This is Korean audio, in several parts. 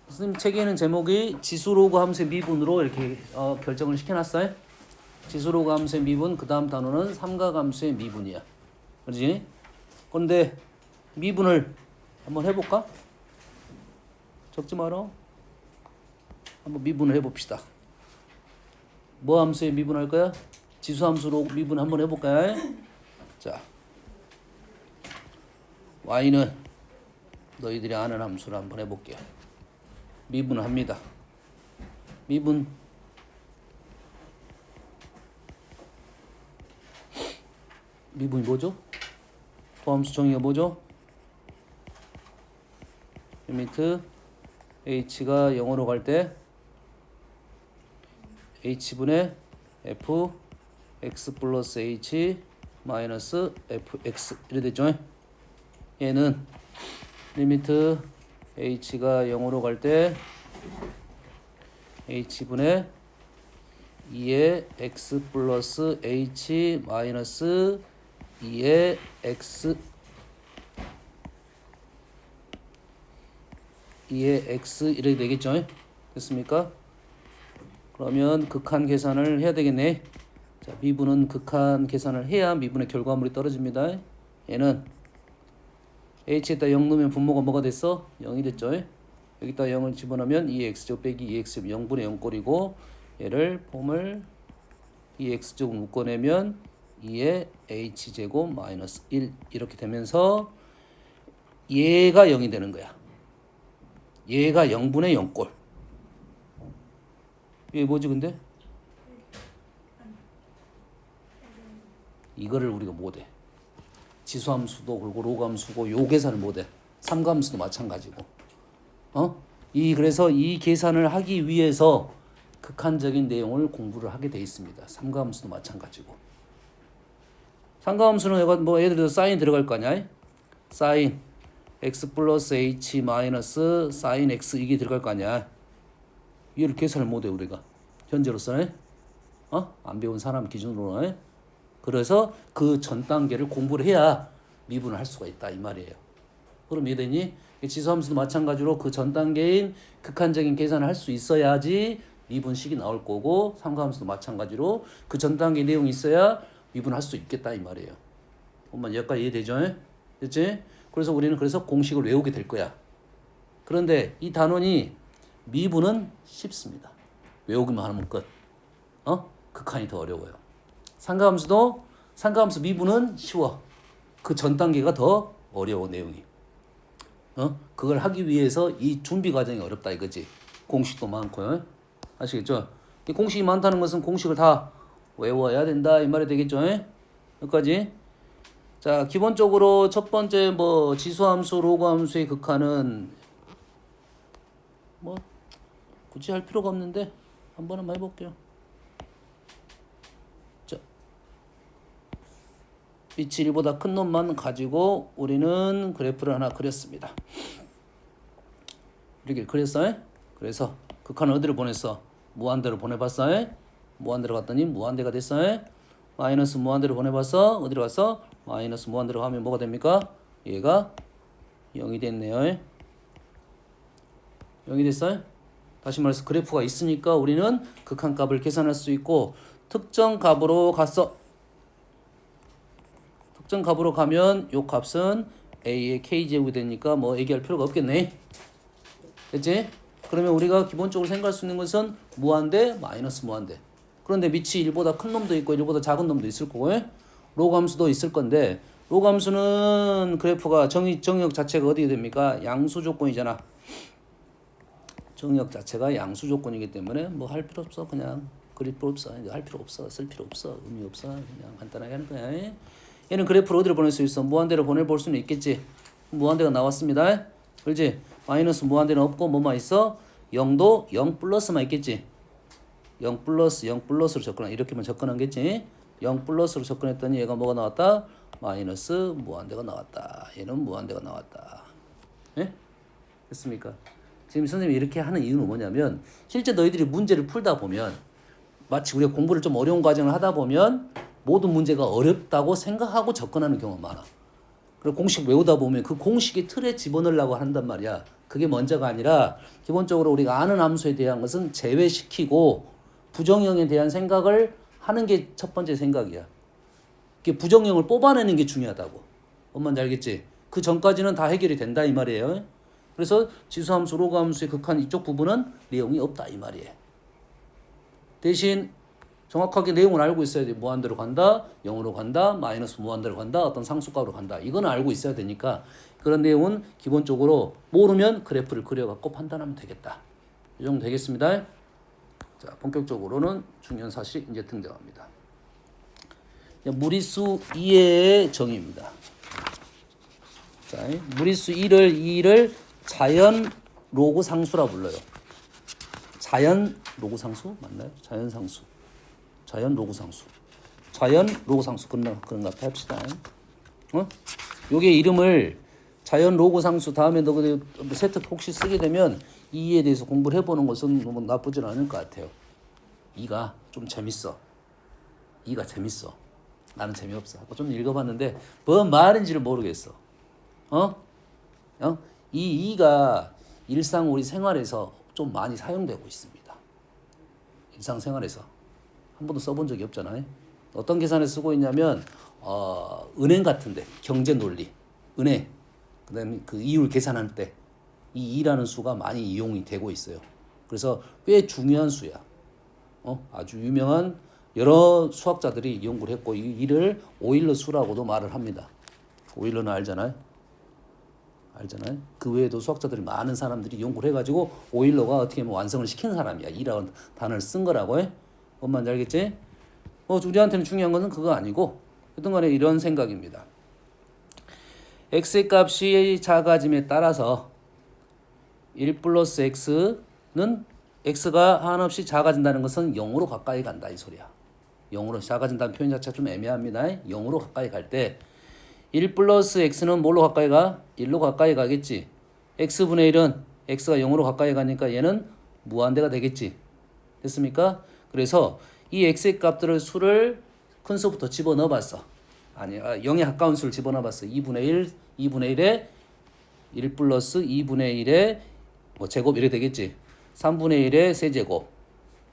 선생님 책에는 제목이 지수로그 함수의 미분으로 이렇게 결정을 시켜놨어요. 지수로그 함수의 미분, 그 다음 단어는 삼각함수의 미분이야. 그렇지? 그런데 미분을 한번 해볼까? 적지 마라. 한번 미분을 해봅시다. 뭐 함수의 미분할 거야? 지수 함수로 미분 한번 해볼까요? 자, y는 너희들이 아는 함수를 한번 해볼게요. 미분을 합니다. 미분이 뭐죠? 도함수 정의가 뭐죠? 리미트 h가 0으로 갈 때 h분의 f x 플러스 h 마이너스 fx 이래 됐죠? 얘는 리미트 h가 0으로 갈 때 h분의 2의 x 플러스 h 마이너스 2의 x 2의 x 이렇게 되겠죠? 됐습니까? 그러면 극한 계산을 해야 되겠네. 자, 미분은 극한 계산을 해야 미분의 결과물이 떨어집니다. 얘는 h에다 0 넣으면 분모가 뭐가 됐어? 0이 됐죠? 여기다 0을 집어넣으면 2x제곱 빼기 2x제곱 0분의 0꼴이고 얘를 폼을 2x제곱 묶어내면 2의 h제곱 마이너스 1 이렇게 되면서 얘가 0이 되는 거야. 얘가 0분의 0꼴. 이게 뭐지 근데? 이거를 우리가 못해. 지수함수도 그리고 로그함수고 요 계산을 못해. 삼각함수도 마찬가지고. 그래서 이 계산을 하기 위해서 극한적인 내용을 공부를 하게 돼 있습니다. 삼각함수도 마찬가지고. 삼각함수는 내가 뭐 예를 들어서 사인 들어갈 거 아니야? 사인 x 플러스 h 마이너스 사인 x 이게 들어갈 거 아니야? 이를 계산을 못해 우리가 현재로서는 안 배운 사람 기준으로는. 그래서 그 전 단계를 공부를 해야 미분을 할 수가 있다 이 말이에요. 그럼 이해되니? 지수함수도 마찬가지로 그 전 단계인 극한적인 계산을 할 수 있어야지 미분식이 나올 거고 삼각함수도 마찬가지로 그 전 단계 내용이 있어야 미분할 수 있겠다 이 말이에요. 엄마 여기까지 이해되죠? 됐지? 그래서 우리는 공식을 외우게 될 거야. 그런데 이 단원이 미분은 쉽습니다. 외우기만 하면 끝. 극한이 더 어려워요. 삼각함수 미분은 쉬워. 그 전 단계가 더 어려워 내용이. 그걸 하기 위해서 이 준비 과정이 어렵다 이거지. 공식도 많고요. 아시겠죠? 이 공식이 많다는 것은 공식을 다 외워야 된다 이 말이 되겠죠? 여기까지. 자, 기본적으로 첫 번째 뭐 지수함수, 로그함수의 극한은 뭐 굳이 할 필요가 없는데 한번 해볼게요. 자, 빛이 1보다 큰 놈만 가지고 우리는 그래프를 하나 그렸습니다. 이렇게 그랬어요. 그래서 극한을 어디로 보냈어? 무한대로 보내봤어요. 무한대로 갔더니 무한대가 됐어요. 마이너스 무한대로 보내봤어. 어디로 갔어? 마이너스 무한대로 가면 뭐가 됩니까? 얘가 0이 됐네요. 0이 됐어요? 다시 말해서 그래프가 있으니까 우리는 극한값을 계산할 수 있고 특정 값으로 갔어. 특정 값으로 가면 요 값은 a의 k제곱이 되니까 뭐 얘기할 필요가 없겠네. 됐지? 그러면 우리가 기본적으로 생각할 수 있는 것은 무한대, 마이너스 무한대. 그런데 밑이 1보다 큰 놈도 있고 1보다 작은 놈도 있을 거고 로그함수도 있을 건데 로그함수는 그래프가 정의역 자체가 어디게 됩니까? 양수 조건이잖아. 정의역 자체가 양수 조건이기 때문에 뭐 할 필요 없어. 그냥 그릴 필요 없어. 할 필요 없어. 쓸 필요 없어. 의미 없어. 그냥 간단하게 하는 거야. 얘는 그래프를 어디로 보낼 수 있어? 무한대로 보내볼 수는 있겠지. 무한대가 나왔습니다. 그렇지? 마이너스 무한대는 없고 뭐만 있어? 0도 0 플러스만 있겠지. 0 플러스로 접근한 이렇게만 접근하겠지. 0 플러스로 접근했더니 얘가 뭐가 나왔다? 마이너스 무한대가 나왔다. 얘는 무한대가 나왔다. 예? 됐습니까? 지금 선생님이 이렇게 하는 이유는 뭐냐면 실제 너희들이 문제를 풀다 보면 마치 우리가 공부를 좀 어려운 과정을 하다 보면 모든 문제가 어렵다고 생각하고 접근하는 경우가 많아. 그리고 공식 외우다 보면 그 공식의 틀에 집어넣으려고 한단 말이야. 그게 먼저가 아니라 기본적으로 우리가 아는 함수에 대한 것은 제외시키고 부정형에 대한 생각을 하는 게 첫 번째 생각이야. 이게 부정형을 뽑아내는 게 중요하다고. 뭔 말인지 알겠지? 그 전까지는 다 해결이 된다 이 말이에요. 그래서 지수함수, 로그함수의 극한 이쪽 부분은 내용이 없다 이 말이에요. 대신 정확하게 내용을 알고 있어야 돼. 무한대로 간다, 0으로 간다, 마이너스 무한대로 간다, 어떤 상수값으로 간다. 이거는 알고 있어야 되니까 그런 내용은 기본적으로 모르면 그래프를 그려갖고 판단하면 되겠다. 이 정도 되겠습니다. 자, 본격적으로는 중요한 사실이 이제 등장합니다. 무리수 2의 정의입니다. 자, 무리수 2를 자연 로그 상수라 불러요. 자연 로그 상수 맞나요? 자연 상수. 자연 로그 상수. 자연 로그 상수 그런가 합시다. 요게 이름을 자연 로그 상수 다음에 너 세트 혹시 쓰게 되면 2에 대해서 공부를 해보는 것은 너무 나쁘진 않을 것 같아요. 2가 좀 재밌어. 2가 재밌어. 나는 재미없어. 좀 읽어봤는데 뭔 말인지를 모르겠어. 이 2가 일상 우리 생활에서 좀 많이 사용되고 있습니다. 일상생활에서 한 번도 써본 적이 없잖아요. 어떤 계산에 쓰고 있냐면 은행 같은데 경제 논리, 은행, 그다음에 그 이율 계산할 때 이 2라는 수가 많이 이용이 되고 있어요. 그래서 꽤 중요한 수야. 아주 유명한 여러 수학자들이 연구를 했고 이 2를 오일러 수라고도 말을 합니다. 오일러는 알잖아요. 그 외에도 수학자들이 많은 사람들이 연구를 해가지고 오일러가 어떻게 보면 완성을 시킨 사람이야. 2라는 단어를 쓴 거라고 해. 뭔 말인지 알겠지? 우리한테는 중요한 것은 그거 아니고 어떤 간에 이런 생각입니다. x의 값이 작아짐에 따라서 1 플러스 x는 x가 한없이 작아진다는 것은 0으로 가까이 간다 이 소리야. 0으로 작아진다는 표현 자체가 좀 애매합니다. 0으로 가까이 갈 때 1 플러스 x는 뭘로 가까이 가? 1로 가까이 가겠지. x분의 1은 x가 0으로 가까이 가니까 얘는 무한대가 되겠지. 됐습니까? 그래서 이 x의 값들을 수를 큰 수부터 집어넣어 봤어. 0에 가까운 수를 집어넣어 봤어. 2분의 1에 1 플러스 2분의 1에 제곱 이렇게 되겠지. 3분의 1에 세제곱.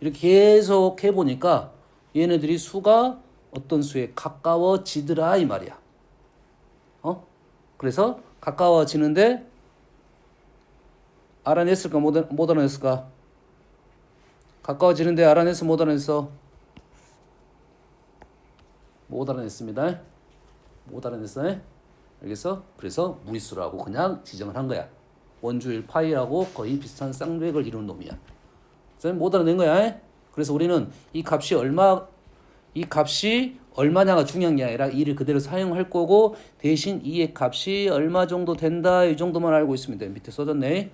이렇게 계속 해보니까 얘네들이 수가 어떤 수에 가까워지더라 이 말이야. 그래서 가까워지는데 알아냈을까 못 알아냈을까? 가까워지는데 알아냈어 못 알아냈어? 못 알아냈습니다. 못 알아냈어? 알겠어? 그래서 무리수라고 그냥 지정을 한 거야. 원주일 파이하고 거의 비슷한 쌍벽을 이루는 놈이야. 그래서 못 알아낸 거야. 그래서 우리는 이 값이 얼마냐가 중요한 게 아니라 2를 그대로 사용할 거고 대신 2의 값이 얼마 정도 된다 이 정도만 알고 있으면 돼. 밑에 써졌네.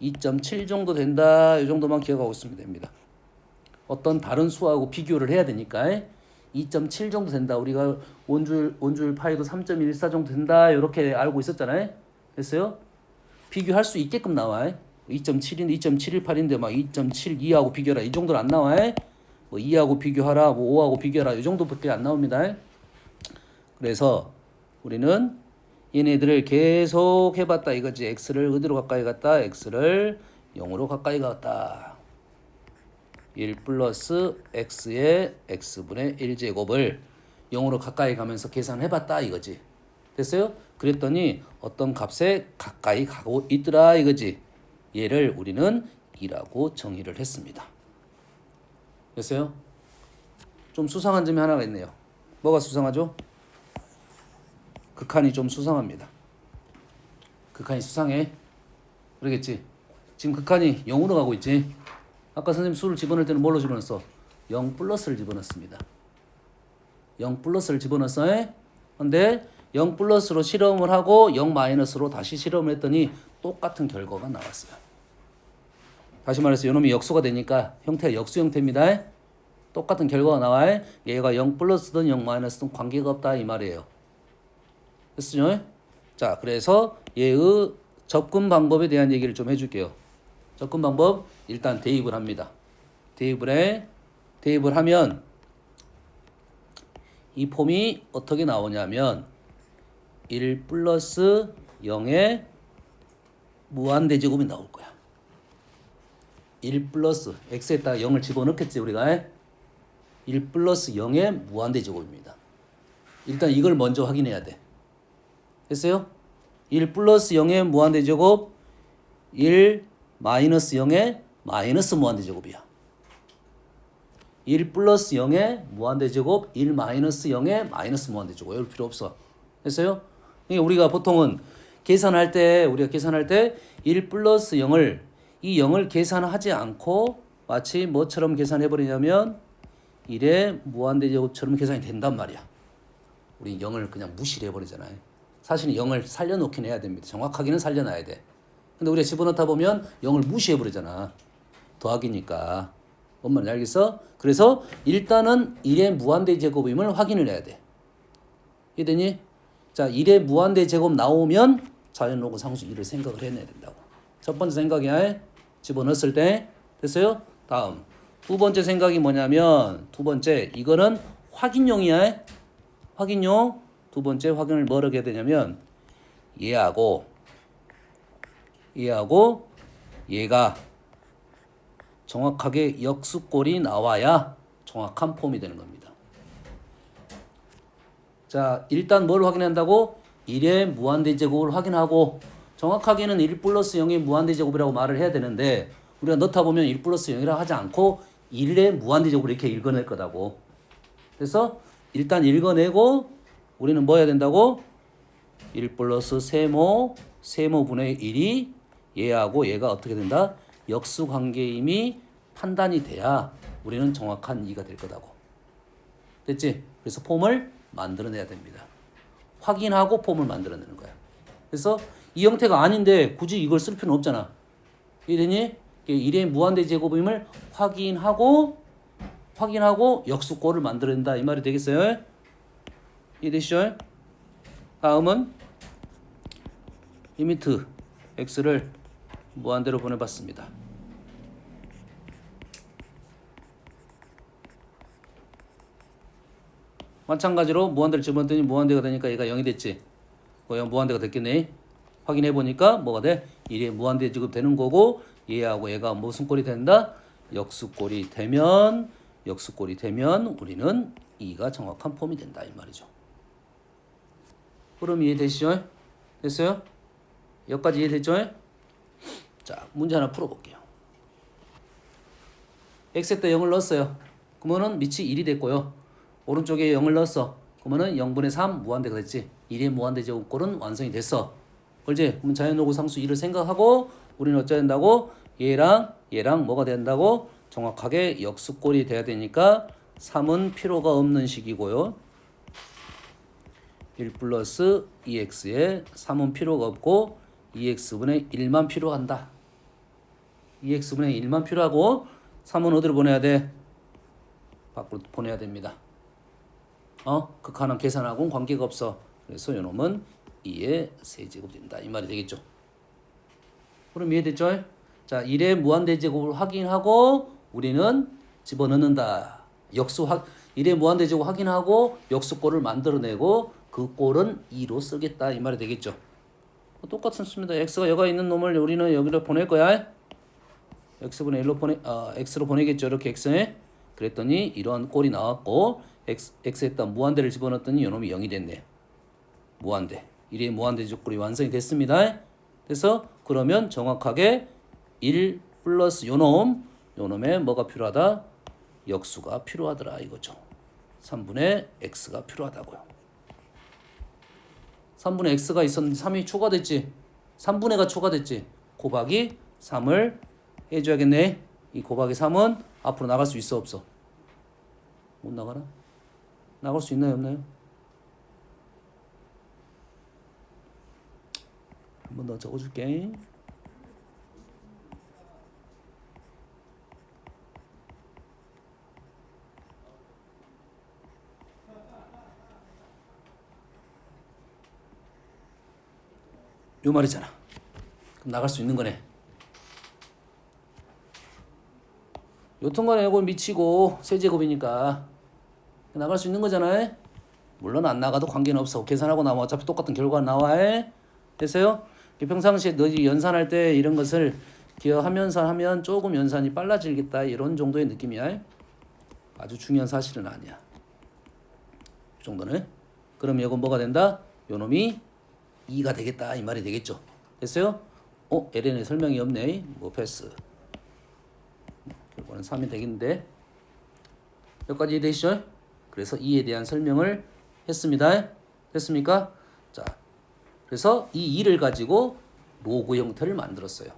2.7 정도 된다 이 정도만 기억하고 있으면 됩니다. 어떤 다른 수하고 비교를 해야 되니까 2.7 정도 된다. 우리가 원주율 파이도 3.14 정도 된다 이렇게 알고 있었잖아요. 됐어요? 비교할 수 있게끔 나와. 2.7인데 2.718인데 막 2.72하고 비교하라 이 정도는 안 나와. 2하고 비교하라, 5하고 비교하라 이 정도밖에 안 나옵니다. 그래서 우리는 얘네들을 계속 해봤다 이거지. x를 어디로 가까이 갔다? x를 0으로 가까이 갔다. 1 플러스 x의 x분의 1제곱을 0으로 가까이 가면서 계산해봤다 이거지. 됐어요? 그랬더니 어떤 값에 가까이 가고 있더라 이거지. 얘를 우리는 2라고 정의를 했습니다. 됐어요? 좀 수상한 점이 하나가 있네요. 뭐가 수상하죠? 극한이 좀 수상합니다. 극한이 수상해. 그러겠지? 지금 극한이 0으로 가고 있지? 아까 선생님 수를 집어넣을 때는 뭘로 집어넣었어? 0 플러스를 집어넣습니다. 0 플러스를 집어넣었어. 근데 0 플러스로 실험을 하고 0 마이너스로 다시 실험을 했더니 똑같은 결과가 나왔어요. 다시 말해서 이놈이 역수가 되니까 형태가 역수 형태입니다. 똑같은 결과가 나와요. 얘가 0 플러스든 0 마이너스든 관계가 없다 이 말이에요. 됐죠? 자, 그래서 얘의 접근 방법에 대한 얘기를 좀 해줄게요. 접근 방법 일단 대입을 합니다. 대입을 하면 이 폼이 어떻게 나오냐면 1 플러스 0의 무한대제곱이 나올 거야. 1 플러스 x에다가 0을 집어넣겠지 우리가. 1 플러스 0의 무한대제곱입니다. 일단 이걸 먼저 확인해야 돼. 됐어요? 1 플러스 0의 무한대제곱 1 마이너스 0의 마이너스 무한대제곱이야. 1 플러스 0의 무한대제곱 1 마이너스 0의 마이너스 무한대제곱. 이럴 필요 없어. 됐어요? 그러니까 우리가 보통은 계산할 때 1 플러스 0을 이 0을 계산하지 않고 마치 뭐처럼 계산해버리냐면 1의 무한대제곱처럼 계산이 된단 말이야. 우리 0을 그냥 무시를 해버리잖아요. 사실은 0을 살려놓긴 해야 됩니다. 정확하게는 살려놔야 돼. 근데 우리가 집어넣다 보면 0을 무시해버리잖아. 더하기니까. 뭔 말인지 알겠어? 그래서 일단은 1의 무한대제곱임을 확인을 해야 돼. 이해되니? 자, 1의 무한대제곱 나오면 자연로고 상수 1을 생각을 해내야 된다고. 첫 번째 생각이야. 집어넣었을 때. 됐어요? 다음. 두 번째 생각이 뭐냐면 이거는 확인용이야. 확인용. 두 번째 확인을 뭐라고 해야 되냐면 얘하고 얘가 정확하게 역수꼴이 나와야 정확한 폼이 되는 겁니다. 자, 일단 뭘 확인한다고? 1의 무한대제곱을 확인하고 정확하게는 1 플러스 0의 무한대제곱이라고 말을 해야 되는데 우리가 넣다 보면 1 플러스 0이라 하지 않고 1의 무한대제곱을 이렇게 읽어낼 거다고. 그래서 일단 읽어내고 우리는 뭐 해야 된다고? 1 플러스 세모분의 1이 얘하고 얘가 어떻게 된다? 역수관계임이 판단이 돼야 우리는 정확한 이가 될 거다고. 됐지? 그래서 폼을 만들어내야 됩니다. 확인하고 폼을 만들어내는 거야. 그래서 이 형태가 아닌데 굳이 이걸 쓸 필요는 없잖아. 이해되니? 1의 무한대제곱임을 확인하고 역수꼴을 만들어낸다 이 말이 되겠어요? 이해되시죠? 다음은 리미트 x를 무한대로 보내봤습니다. 마찬가지로 무한대를 집어넣더니 무한대가 되니까 얘가 0이 됐지. 그럼 무한대가 됐겠네. 확인해보니까 뭐가 돼? 1의 무한대 지급 되는 거고 얘하고 얘가 무슨 꼴이 된다? 역수꼴이 되면 우리는 2가 정확한 폼이 된다 이 말이죠. 그럼 이해되시죠? 됐어요? 여기까지 이해됐죠? 자, 문제 하나 풀어볼게요. x에다 0을 넣었어요. 그러면은 밑이 1이 됐고요. 오른쪽에 0을 넣었어. 그러면은 0분의 3 무한대가 됐지. 1의 무한대 제곱꼴은 완성이 됐어. 그렇지? 그럼 자연노구 상수 2를 생각하고 우리는 어쩌야 된다고? 얘랑 뭐가 된다고? 정확하게 역수꼴이 돼야 되니까 3은 필요가 없는 식이고요. 1 플러스 2x에 3은 필요가 없고 2x분의 1만 필요한다. 2x분의 1만 필요하고 3은 어디로 보내야 돼? 밖으로 보내야 됩니다. 극한은 계산하고는 관계가 없어. 그래서 이놈은 2의 세제곱 된다. 이 말이 되겠죠. 그럼 이해됐죠? 자, 1의 무한대제곱을 확인하고 우리는 집어넣는다. 1의 무한대제곱 확인하고 역수꼴을 만들어내고 그 꼴은 2로 쓰겠다. 이 말이 되겠죠. 똑같은 수입니다. x가 여가 있는 놈을 우리는 여기로 보낼 거야. x분의 1로 x로 보내겠죠. 이렇게 x에. 그랬더니 이런 꼴이 나왔고 x에다 무한대를 집어넣었더니 이놈이 0이 됐네. 무한대. 1의 무한대 조건이 완성이 됐습니다. 그래서 그러면 정확하게 1 플러스 요놈에 뭐가 필요하다? 역수가 필요하더라 이거죠. 3분의 x가 필요하다고요. 3분의 x가 있었는데 3이 추가됐지. 3분의가 추가됐지. 곱하기 3을 해줘야겠네. 이 곱하기 3은 앞으로 나갈 수 있어 없어? 못 나가나? 나갈 수 있나요 없나요? 한 번 더 적어줄게. 요 말이잖아. 그럼 나갈 수 있는 거네. 여튼간에 이거 미치고 세제곱이니까 나갈 수 있는 거잖아요. 물론 안 나가도 관계는 없어. 계산하고 나면 어차피 똑같은 결과가 나와. 됐어요? 평상시에 너희 연산할 때 이런 것을 기억하면서 하면 조금 연산이 빨라지겠다. 이런 정도의 느낌이야. 아주 중요한 사실은 아니야. 이 정도는. 그럼 이건 뭐가 된다? 요놈이 2가 되겠다. 이 말이 되겠죠. 됐어요? LN의 설명이 없네. 뭐 패스. 결과는 3이 되겠는데. 여기까지 이해되시죠? 그래서 2에 대한 설명을 했습니다. 됐습니까? 자, 그래서 이 2를 가지고 로그 형태를 만들었어요.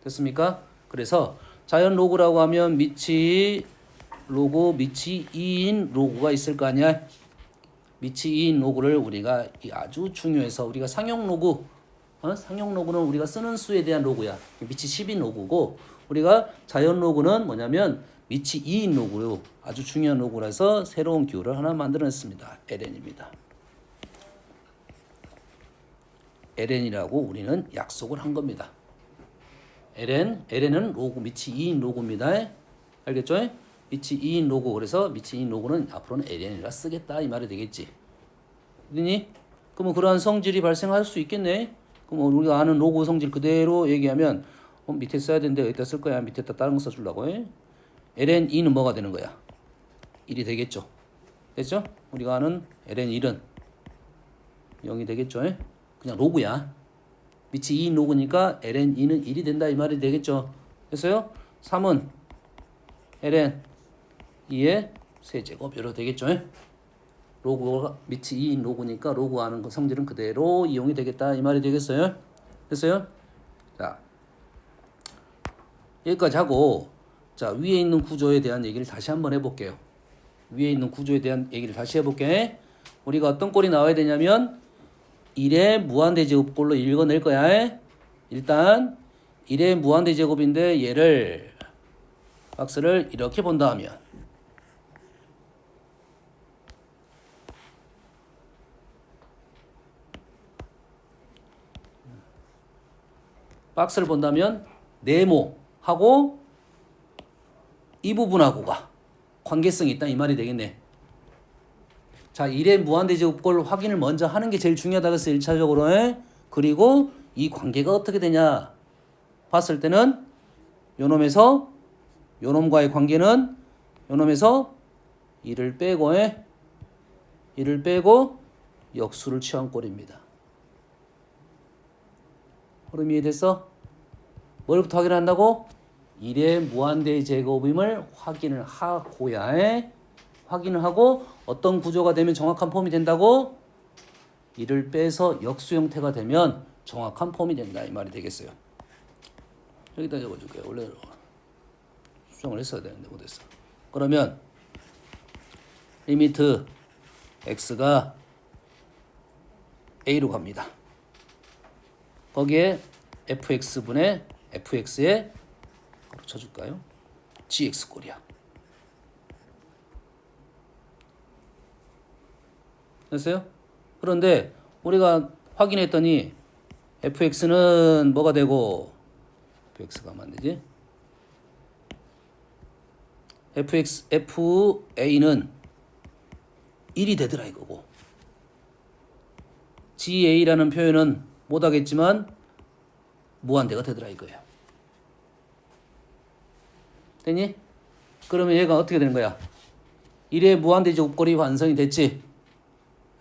됐습니까? 그래서 자연 로그라고 하면 밑이 로그, 밑이 2인 로그가 있을 거 아니야? 밑이 2인 로그를 우리가 아주 중요해서 우리가 상용 로그, 상용 로그는 우리가 쓰는 수에 대한 로그야. 밑이 10인 로그고 우리가 자연 로그는 뭐냐면 밑이 2인 로그로 아주 중요한 로그라서 새로운 기호를 하나 만들어냈습니다. LN입니다. LN이라고 우리는 약속을 한 겁니다. LN은 로그 밑이 2인 로그입니다. 알겠죠? 밑이 2인 로그. 그래서 밑이 2인 로그는 앞으로는 LN이라 쓰겠다 이 말이 되겠지. 그러니 그러면 그러한 성질이 발생할 수 있겠네. 그럼 우리가 아는 로그 성질 그대로 얘기하면 밑에 써야 되는데 여기다 쓸 거야. 밑에다 다른 거 써주려고 해. LN2는 뭐가 되는 거야? 1이 되겠죠. 됐죠? 우리가 아는 LN1은 0이 되겠죠. 그냥 로그야. 밑이 2인 로그니까 LN2는 1이 된다 이 말이 되겠죠. 됐어요? 3은 LN2의 세제곱 이렇게 되겠죠. 로그가 밑이 2인 로그니까 로그 아는 거 성질은 그대로 이용이 되겠다 이 말이 되겠어요. 됐어요? 자, 여기까지 하고 자 위에 있는 구조에 대한 얘기를 다시 한번 해볼게요. 위에 있는 구조에 대한 얘기를 다시 해볼게. 우리가 어떤 꼴이 나와야 되냐면 1의 무한대제곱꼴로 읽어낼 거야. 일단 1의 무한대제곱인데 얘를 박스를 이렇게 본다 하면 박스를 본다면 네모하고 이 부분하고가 관계성이 있다 이 말이 되겠네. 자, 1의 무한대제곱꼴 확인을 먼저 하는 게 제일 중요하다 그래서 1차적으로 그리고 이 관계가 어떻게 되냐 봤을 때는 요놈에서 요놈과의 관계는 요놈에서 1을 빼고 1을 빼고 역수를 취한 꼴입니다. 흐름이 이해됐어? 뭘부터 확인한다고? 1의 무한대제곱임을 확인을 하고야 확인을 하고 어떤 구조가 되면 정확한 폼이 된다고? 1을 빼서 역수 형태가 되면 정확한 폼이 된다 이 말이 되겠어요. 여기다 적어줄게요. 원래 수정을 했어야 되는데 못했어. 그러면 리미트 x가 a로 갑니다. 거기에 fx분의 fx에 쳐줄까요? gx 꼴이야. 됐어요? 그런데 우리가 확인했더니 fx는 뭐가 되고 fx가 하면 안 되지? fa는 1이 되더라 이거고 ga라는 표현은 못하겠지만 무한대가 되더라 이거야. 됐니? 그러면 얘가 어떻게 되는 거야? 1의 무한대제곱꼴이 완성이 됐지?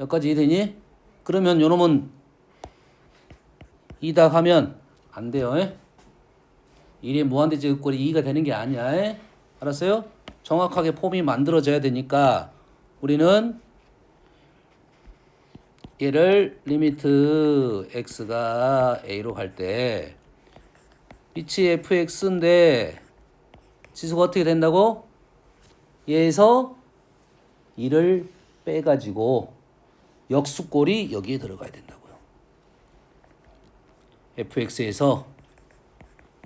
여기까지 이해되니? 그러면 요놈은 2다 하면 안 돼요. 1의 무한대제곱꼴이 2가 되는 게 아니야. 알았어요? 정확하게 폼이 만들어져야 되니까 우리는 얘를 리미트 x가 a로 갈 때 밑이 fx인데 지수가 어떻게 된다고? 얘에서 1을 빼가지고 역수꼴이 여기에 들어가야 된다고요. fx에서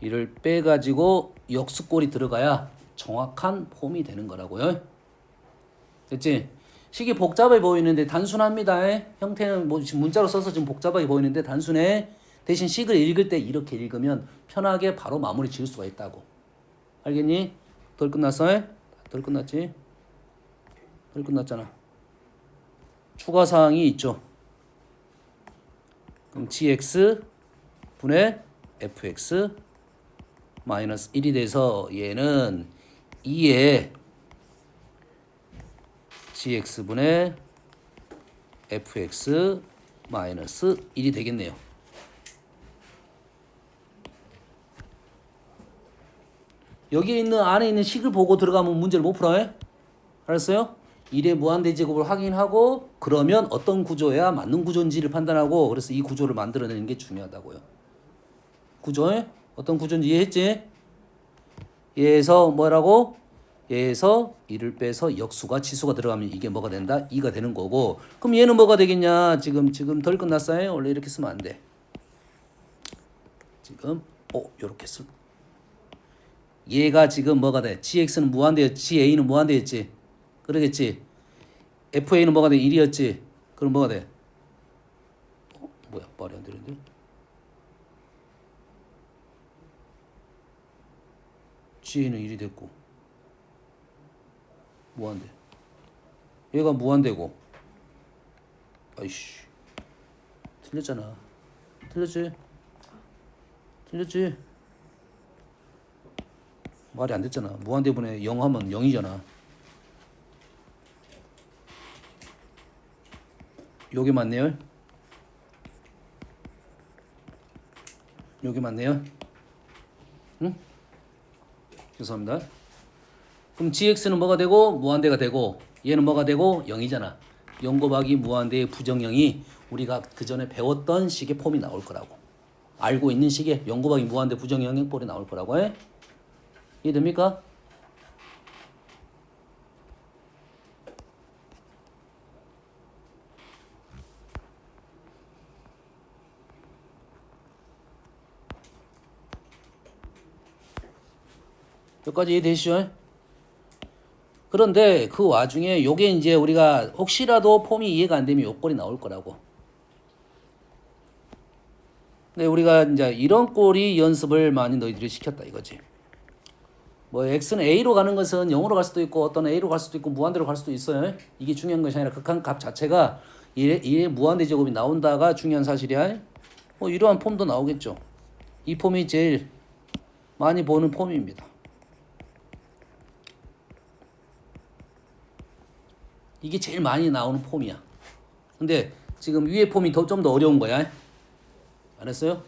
1을 빼가지고 역수꼴이 들어가야 정확한 폼이 되는 거라고요. 됐지? 식이 복잡해 보이는데 단순합니다. 형태는 뭐 지금 문자로 써서 지금 복잡하게 보이는데 단순해. 대신 식을 읽을 때 이렇게 읽으면 편하게 바로 마무리 지을 수가 있다고. 알겠니? 덜 끝났어? 덜 끝났지? 덜 끝났잖아. 추가 사항이 있죠. 그럼 gx 분의 fx 마이너스 1이 돼서 얘는 2에 gx분의 fx 마이너스 1이 되겠네요. 여기에 있는 안에 있는 식을 보고 들어가면 문제를 못 풀어요. 알았어요? 1의 무한대제곱을 확인하고 그러면 어떤 구조야 맞는 구조인지를 판단하고 그래서 이 구조를 만들어내는 게 중요하다고요. 구조에 어떤 구조인지 이해했지? 얘에서 뭐라고? 얘에서 1을 빼서 역수가 지수가 들어가면 이게 뭐가 된다? 2가 되는 거고 그럼 얘는 뭐가 되겠냐? 지금 덜 끝났어요? 원래 이렇게 쓰면 안 돼. 지금 요렇게 쓰. 얘가 지금 뭐가 돼? gx는 무한대였지, ga는 무한대였지. 그러겠지. fa는 뭐가 돼? 1이었지. 그럼 뭐가 돼? 뭐야? 말이 안 되는데? g는 1이 됐고 무한대. 얘가 무한대고. 아이씨. 틀렸잖아. 틀렸지? 말이 안 됐잖아. 무한대분의 0 하면 0이잖아. 요게 맞네요. 요게 맞네요. 응? 죄송합니다. 그럼 gx는 뭐가 되고 무한대가 되고 얘는 뭐가 되고 0이잖아. 0 곱하기 무한대의 부정형이 우리가 그 전에 배웠던 식의 폼이 나올 거라고. 알고 있는 식의 0 곱하기 무한대 부정형 행꼴이 나올 거라고 해. 이해됩니까? 여기까지 이해되시죠? 그런데 그 와중에 요게 이제 우리가 혹시라도 폼이 이해가 안 되면 요꼴이 나올 거라고. 근데 우리가 이제 이런 꼴이 연습을 많이 너희들이 시켰다 이거지. 뭐 x는 a로 가는 것은 0으로 갈 수도 있고 어떤 a로 갈 수도 있고 무한대로 갈 수도 있어요. 이게 중요한 것이 아니라 극한 값 자체가 1의 무한대 제곱이 나온다가 중요한 사실이야. 뭐 이러한 폼도 나오겠죠. 이 폼이 제일 많이 보는 폼입니다. 이게 제일 많이 나오는 폼이야. 근데 지금 위에 폼이 좀 더 어려운 거야. 알았어요?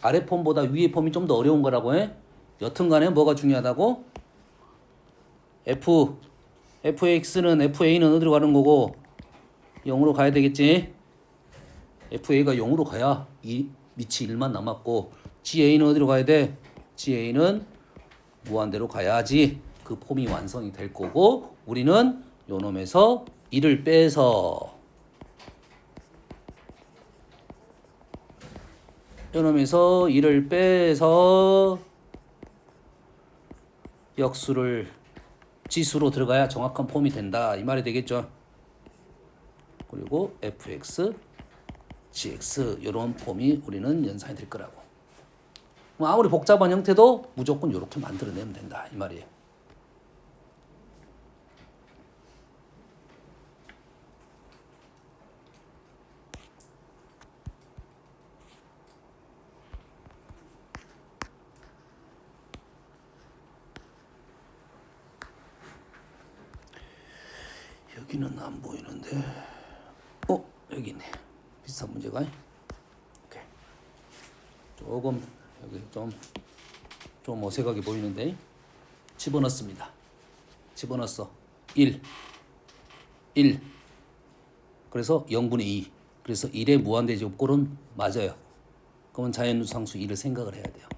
아래 폼보다 위에 폼이 좀 더 어려운 거라고 해. 여튼간에 뭐가 중요하다고? fx는 fa는 어디로 가는 거고 0으로 가야 되겠지. fa가 0으로 가야 이 밑이 1만 남았고 ga는 어디로 가야 돼? ga는 무한대로 가야지 그 폼이 완성이 될 거고 우리는 요 놈에서 1을 빼서 요 놈에서 1을 빼서 역수를 지수로 들어가야 정확한 폼이 된다 이 말이 되겠죠. 그리고 fx, gx 이런 폼이 우리는 연산이 될 거라고. 아무리 복잡한 형태도 무조건 이렇게 만들어내면 된다 이 말이에요. 여기는 안 보이는데 여기 있네. 비슷한 문제가. 오케이. 조금 여기 좀 어색하게 보이는데 집어넣습니다. 집어넣었어. 1 그래서 0분의 2 그래서 1의 무한대 제곱꼴은 맞아요. 그러면 자연수상수 2를 생각을 해야 돼요.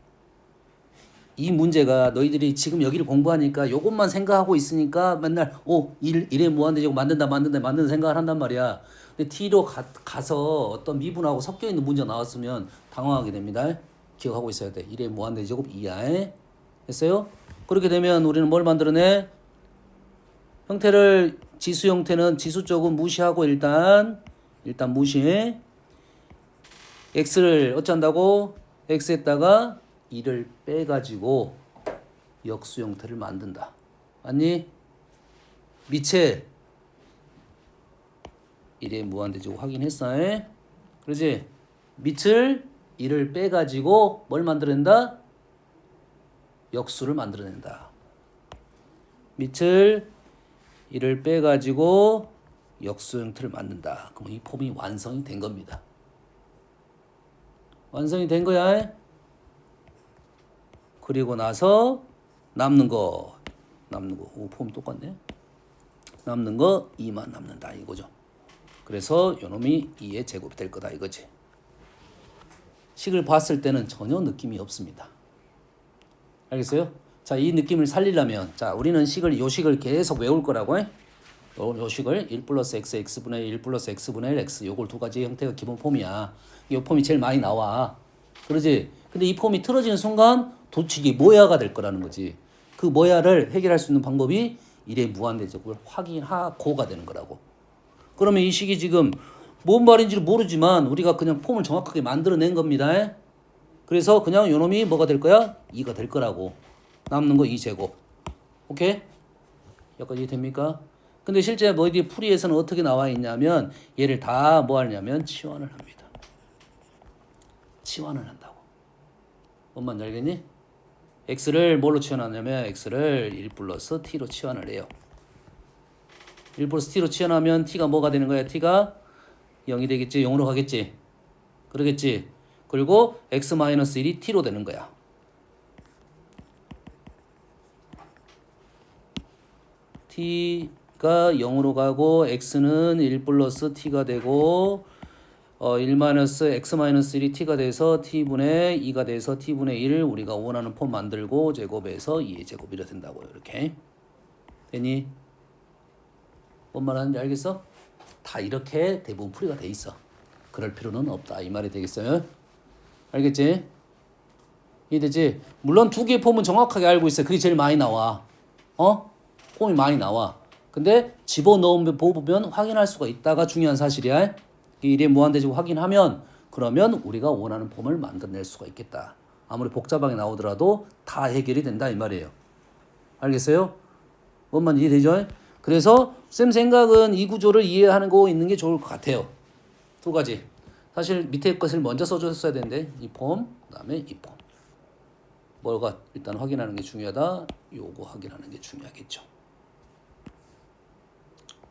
이 문제가 너희들이 지금 여기를 공부하니까 요것만 생각하고 있으니까 맨날 1의 무한대제곱 만든다 생각을 한단 말이야. 근데 T로 가서 어떤 미분하고 섞여 있는 문제 나왔으면 당황하게 됩니다. 기억하고 있어야 돼. 1의 무한대제곱 이하에 됐어요? 그렇게 되면 우리는 뭘 만들어내? 형태를 지수 형태는 지수 쪽은 무시하고 일단 무시해. x를 어쩐다고? x에다가 2를 빼가지고 역수 형태를 만든다. 맞니? 밑에 1의 무한대제곱 확인했어. 그러지? 밑을 1을 빼가지고 뭘 만들어낸다? 역수를 만들어낸다. 밑을 1을 빼가지고 역수 형태를 만든다. 그럼 이 폼이 완성이 된 겁니다. 완성이 된 거야. 그리고 나서 남는 거 오, 폼 똑같네. 남는 거 2만 남는다 이거죠. 그래서 요놈이 2의 제곱이 될 거다 이거지. 식을 봤을 때는 전혀 느낌이 없습니다. 알겠어요? 자, 이 느낌을 살리려면 자, 우리는 요 식을 계속 외울 거라고 해. 요 식을 1 플러스 x, x분의 1 플러스 x분의 1 x 요걸 두 가지 형태가 기본 폼이야. 이 폼이 제일 많이 나와. 그러지? 근데 이 폼이 틀어지는 순간 도치기 모야가 될 거라는 거지. 그 모야를 해결할 수 있는 방법이 1의 무한대제곱을 확인하고가 되는 거라고. 그러면 이 식이 지금 뭔 말인지를 모르지만 우리가 그냥 폼을 정확하게 만들어낸 겁니다. 그래서 그냥 요놈이 뭐가 될 거야? 2가 될 거라고. 남는 거 2제곱. 오케이? 여기까지 됩니까? 근데 실제 뭐디 풀이에서는 어떻게 나와 있냐면 얘를 다 뭐 하냐면 치환을 합니다. 치환을 한다고. 뭔 말인지 알겠니? x를 뭘로 치환하냐면 x를 1 플러스 t로 치환을 해요. 1 플러스 t로 치환하면 t가 뭐가 되는 거야? t가 0이 되겠지? 0으로 가겠지? 그러겠지? 그리고 x 마이너스 1이 t로 되는 거야. t가 0으로 가고 x는 1 플러스 t가 되고 1 마이너스 x 마이너스 1이 t가 돼서 t분의 2가 돼서 t분의 1을 우리가 원하는 폼 만들고 제곱해서 2의 제곱 이렇게 된다고요. 이렇게. 되니? 뭔 말하는지 알겠어? 다 이렇게 대부분 풀이가 돼 있어. 그럴 필요는 없다. 이 말이 되겠어요? 알겠지? 이해되지? 물론 두 개의 폼은 정확하게 알고 있어. 그게 제일 많이 나와. 폼이 많이 나와. 근데 집어넣으면 보면 확인할 수가 있다가 중요한 사실이야. 이 1의 무한대제곱 확인하면 그러면 우리가 원하는 폼을 만들어낼 수가 있겠다. 아무리 복잡하게 나오더라도 다 해결이 된다 이 말이에요. 알겠어요? 뭔 말인지 이해되죠? 그래서 쌤 생각은 이 구조를 이해하는 거 있는 게 좋을 것 같아요. 두 가지. 사실 밑에 것을 먼저 써줬어야 되는데 이 폼, 그 다음에 이 폼. 뭐가 일단 확인하는 게 중요하다. 요거 확인하는 게 중요하겠죠.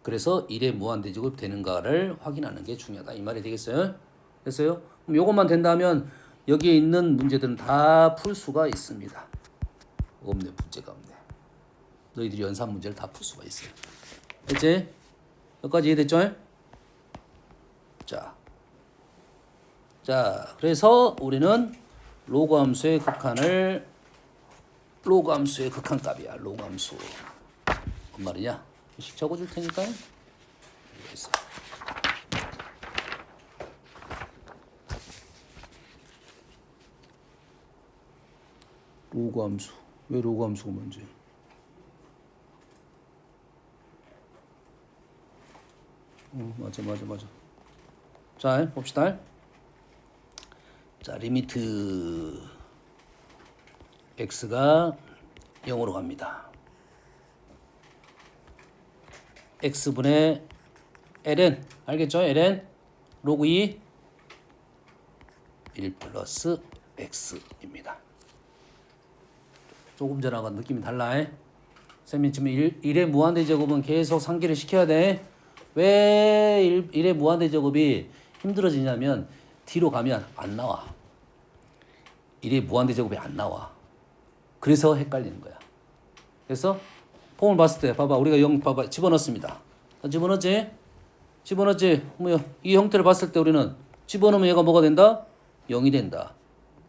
그래서 1의 무한대제곱 되는가를 확인하는 게 중요하다. 이 말이 되겠어요? 됐어요? 그럼 요것만 된다면 여기에 있는 문제들은 다 풀 수가 있습니다. 없네, 문제가 없네. 너희들이 연산 문제를 다 풀 수가 있어요. 됐지? 여기까지 이해됐죠? 자, 그래서 우리는 로그 함수의 극한을 로그 함수의 극한값이야. 로그 함수. 뭔 말이냐? 식 적어줄 테니까요. 알겠어. 로그 함수. 왜 로그 함수가 뭔지. 맞아. 자, 봅시다. 자, 리미트 x가 0으로 갑니다. x분의 ln 알겠죠? ln 로그 2 1 플러스 x입니다. 조금 전하고 느낌이 달라. 쌤이 지금 1의 무한대제곱은 계속 상기를 시켜야 돼. 왜 1의 무한대제곱이 힘들어지냐면 뒤로 가면 안 나와. 1의 무한대제곱이 안 나와. 그래서 헷갈리는 거야. 그래서 폼을 봤을 때 봐봐. 우리가 0 봐봐. 집어넣습니다. 집어넣었지? 뭐야? 이 형태를 봤을 때 우리는 집어넣으면 얘가 뭐가 된다? 0이 된다.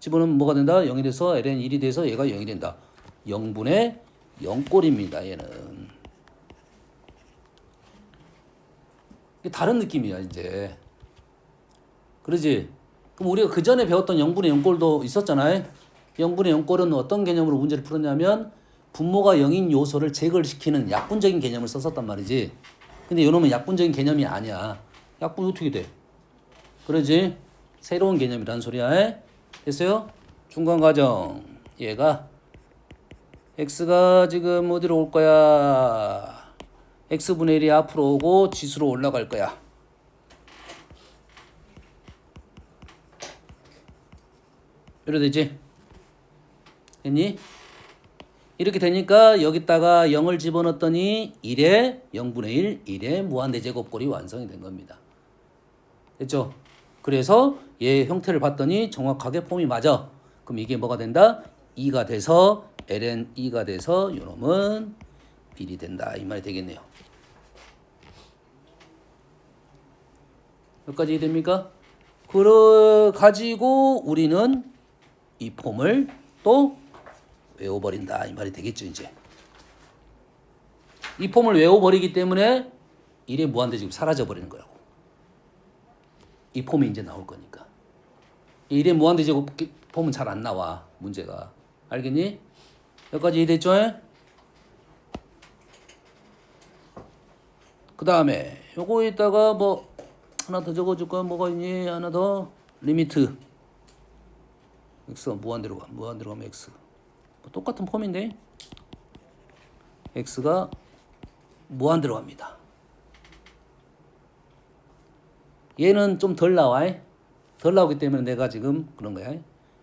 집어넣으면 뭐가 된다? 0이 돼서 ln 1이 돼서 얘가 0이 된다. 0분의 0꼴입니다. 얘는. 이게 다른 느낌이야 이제. 그러지? 그럼 우리가 그 전에 배웠던 0분의 0꼴도 있었잖아요. 0분의 0꼴은 어떤 개념으로 문제를 풀었냐면 분모가 0인 요소를 제거시키는 약분적인 개념을 썼었단 말이지. 근데 이놈은 약분적인 개념이 아니야. 약분 어떻게 돼? 그러지? 새로운 개념이라는 소리야. 됐어요? 중간 과정. 얘가 x가 지금 어디로 올 거야? x분의 1이 앞으로 오고 지수로 올라갈 거야. 이래 되지? 됐니? 이렇게 되니까 여기다가 0을 집어넣었더니 1에 0분의 1, 1의 무한대제곱꼴이 완성이 된 겁니다. 됐죠? 그래서 얘 형태를 봤더니 정확하게 폼이 맞아. 그럼 이게 뭐가 된다? 2가 돼서 ln 2가 돼서 요놈은 1이 된다. 이 말이 되겠네요. 여기까지 됩니까? 가지고 우리는 이 폼을 또 외워버린다. 이 말이 되겠죠, 이제. 이 폼을 외워버리기 때문에 1의 무한대제곱이 사라져버리는 거라고. 이 폼이 이제 나올 거니까. 1의 무한대제곱 폼은 잘 안 나와, 문제가. 알겠니? 여기까지 이해됐죠? 그 다음에 요거에다가 뭐 하나 더 적어줄 거야. 뭐가 있니? 하나 더. 리미트 x가 무한대로 가면 x 뭐 똑같은 폼인데 x가 무한대로 갑니다. 얘는 좀 덜 나와. 덜 나오기 때문에 내가 지금 그런 거야.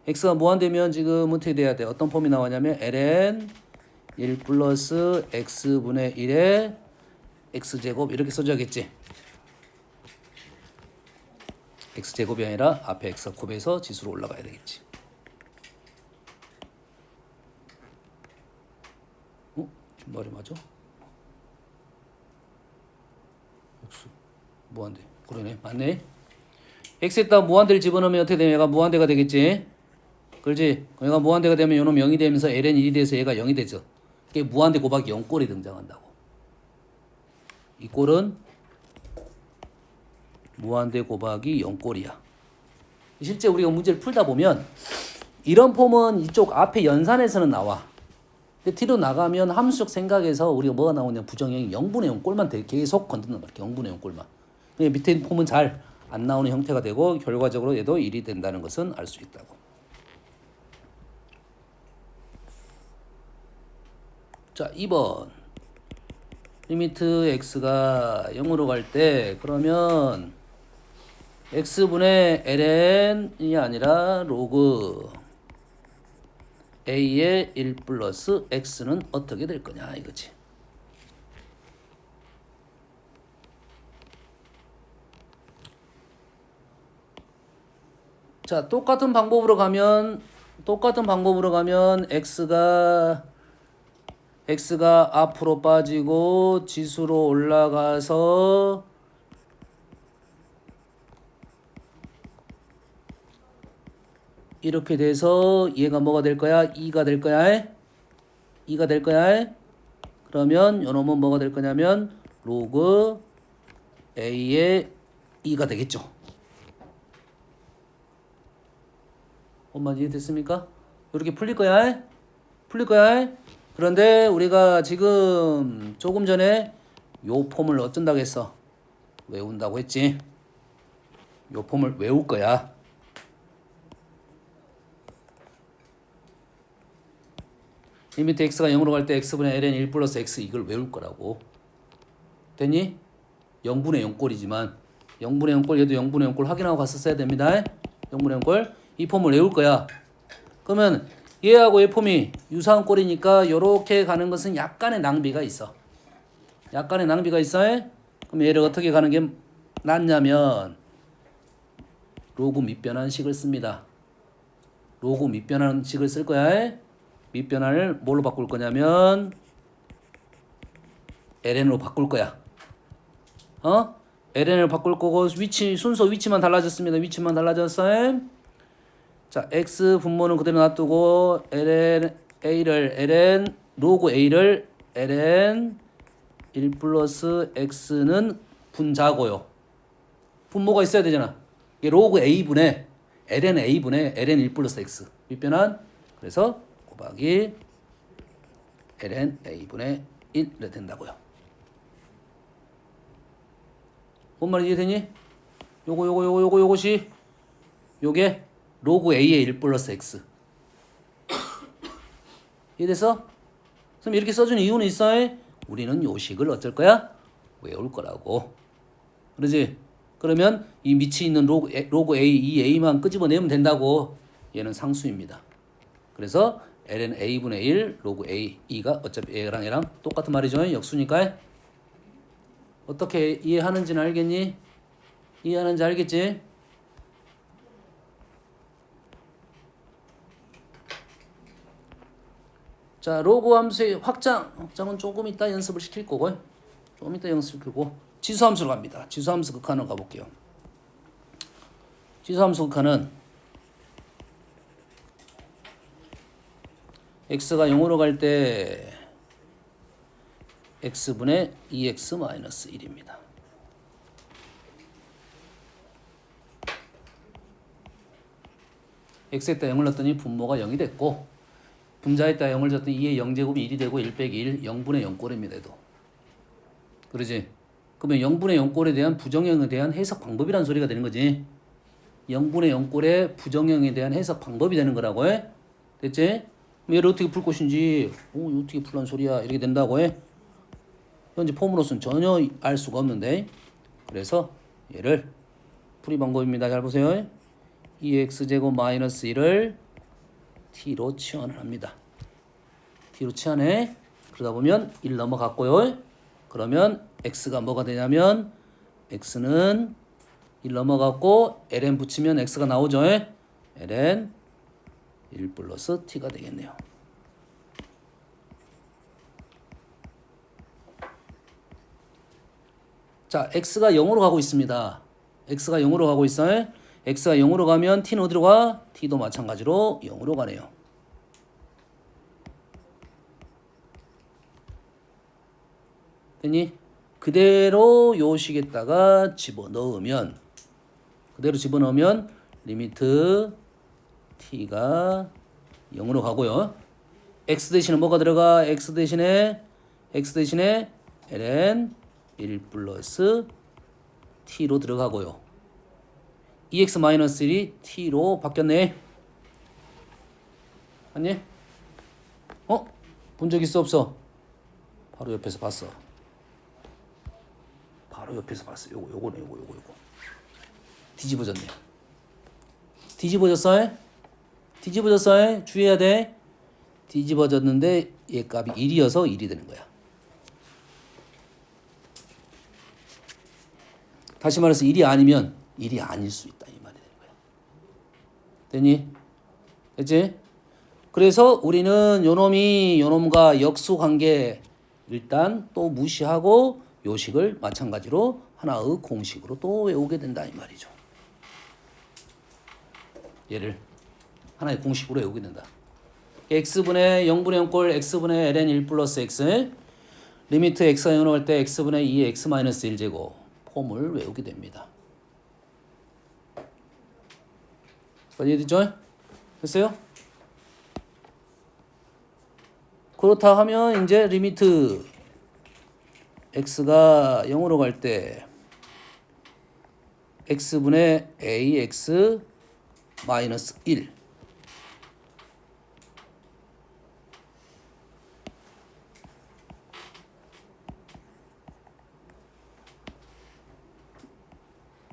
x가 무한대면 지금 어떻게 돼야 돼? 어떤 폼이 나오냐면 ln 1 플러스 x분의 1의 x제곱 이렇게 써줘야겠지. x제곱이 아니라 앞에 x가 곱해서 지수로 올라가야 되겠지. 말이 맞아? x 무한대. 그러네. 맞네. x에다 무한대를 집어넣으면 어떻게 되면 얘가 무한대가 되겠지. 그렇지? 얘가 무한대가 되면 요놈 0이 되면서 ln 1이 돼서 얘가 0이 되죠. 이게 무한대 곱하기 0꼴이 등장한다고. 이 꼴은 무한대 곱하기 0꼴이야. 실제 우리가 문제를 풀다 보면 이런 폼은 이쪽 앞에 연산에서는 나와. 근데 뒤로 나가면 함수적 생각에서 우리가 뭐가 나오냐 부정형이 0분의 0꼴만 계속 건드는 말이야. 0분의 0꼴만. 밑에 폼은 잘 안 나오는 형태가 되고 결과적으로 얘도 1이 된다는 것은 알 수 있다고. 자, 2번. 리미트 x가 0으로 갈 때 그러면 x분의 ln이 아니라 로그 a의 1 플러스 x는 어떻게 될 거냐 이거지. 자, 똑같은 방법으로 가면 x가 앞으로 빠지고 지수로 올라가서 이렇게 돼서 얘가 뭐가 될 거야? 2가 될 거야. 2가 될 거야. 그러면 요놈은 뭐가 될 거냐면 로그 a의 2가 되겠죠. 엄마 이해됐습니까? 이렇게 풀릴 거야. 그런데 우리가 지금 조금 전에 요 폼을 어쩐다고 했어? 외운다고 했지. 요 폼을 외울 거야. 리미트 x가 0으로 갈 때 x분의 ln 1 플러스 x 이걸 외울 거라고. 됐니? 0분의 0꼴이지만 0분의 0꼴 얘도 0분의 0꼴 확인하고 갔었어야 됩니다. 0분의 0꼴 이 폼을 외울 거야. 그러면 얘하고 얘 폼이 유사한 꼴이니까 요렇게 가는 것은 약간의 낭비가 있어. 그럼 얘를 어떻게 가는 게 낫냐면 로그 밑변환식을 씁니다. 로그 밑변환식을 쓸 거야. 밑변환을 뭘로 바꿀 거냐면 ln으로 바꿀 거야. ln을 바꿀 거고 순서 위치만 달라졌습니다. 위치만 달라졌어요. 자, x 분모는 그대로 놔두고 로그 a를 ln 1 플러스 x는 분자고요. 분모가 있어야 되잖아. 이게 로그 a분의 ln a분의 ln 1 플러스 x 밑변환. 그래서 곱하기 ln a분의 1 이렇게 된다고요. 뭔 말인지 이해되니? 요것이 요게 로그 a의 1 플러스 x. 이해됐어? 그럼 이렇게 써준 이유는 있어요? 우리는 요 식을 어쩔 거야? 외울 거라고. 그러지? 그러면 이 밑에 있는 로그 a, 이 a만 끄집어내면 된다고. 얘는 상수입니다. 그래서 ln a분의 1 로그 a, 2가 어차피 얘랑 얘랑 똑같은 말이죠. 역수니까. 어떻게 이해하는지는 알겠니? 이해하는지 알겠지? 자, 로그 함수의 확장은 조금 이따 연습을 시킬 거고요. 조금 이따 연습을 시키고 지수함수로 갑니다. 지수함수 극한으로 가볼게요. 지수함수 극한은 x가 0으로 갈 때 x분의 2x-1입니다. x에다 0을 넣었더니 분모가 0이 됐고 분자에다 0을 줬더니 2의 0제곱이 1이 되고 1 빼기 1, 0분의 0꼴입니다. 얘도. 그러지? 그러면 0분의 0꼴에 대한 부정형에 대한 해석 방법이라는 소리가 되는 거지. 0분의 0꼴의 부정형에 대한 해석 방법이 되는 거라고 해. 됐지? 얘를 어떻게 풀 것인지 어떻게 풀란 소리야 이렇게 된다고 해. 현재 폼으로서는 전혀 알 수가 없는데 그래서 얘를 풀이 방법입니다. 잘 보세요. 2x제곱 마이너스 1을 t로 치환을 합니다. t로 치환해. 그러다 보면 1 넘어갔고요. 그러면 x가 뭐가 되냐면 x는 1 넘어갔고 ln 붙이면 x가 나오죠. ln 1 플러스 t가 되겠네요. 자, x가 0으로 가고 있습니다. x가 0으로 가고 있어요. x가 0으로 가면 t는 어디로 가? t도 마찬가지로 0으로 가네요. 됐니? 그대로 요식에다가 집어넣으면 리미트 t가 0으로 가고요. x 대신에 뭐가 들어가? x 대신에 ln 1 플러스 t로 들어가고요. 2x-1이 t로 바뀌었네. 아니? 본 적 있어 없어? 바로 옆에서 봤어. 요거네. 뒤집어졌네. 뒤집어졌어요? 주의해야 돼. 뒤집어졌는데 얘 값이 1이어서 1이 되는 거야. 다시 말해서 1이 아니면 1이 아닐 수 있다 이 말이 되는 거야. 됐니? 됐지? 그래서 우리는 요놈과 역수관계 일단 또 무시하고 요식을 마찬가지로 하나의 공식으로 또 외우게 된다 이 말이죠. 얘를 하나의 공식으로 외우게 된다. x분의 0분의 0꼴 x분의 ln 1 플러스 x 리미트 x가 0으로 갈 때 x분의 2의 x-1제곱 폼을 외우게 됩니다. 이해됐죠? 됐어요? 그렇다 하면 이제 리미트 x가 0으로 갈 때 x분의 ax 마이너스 1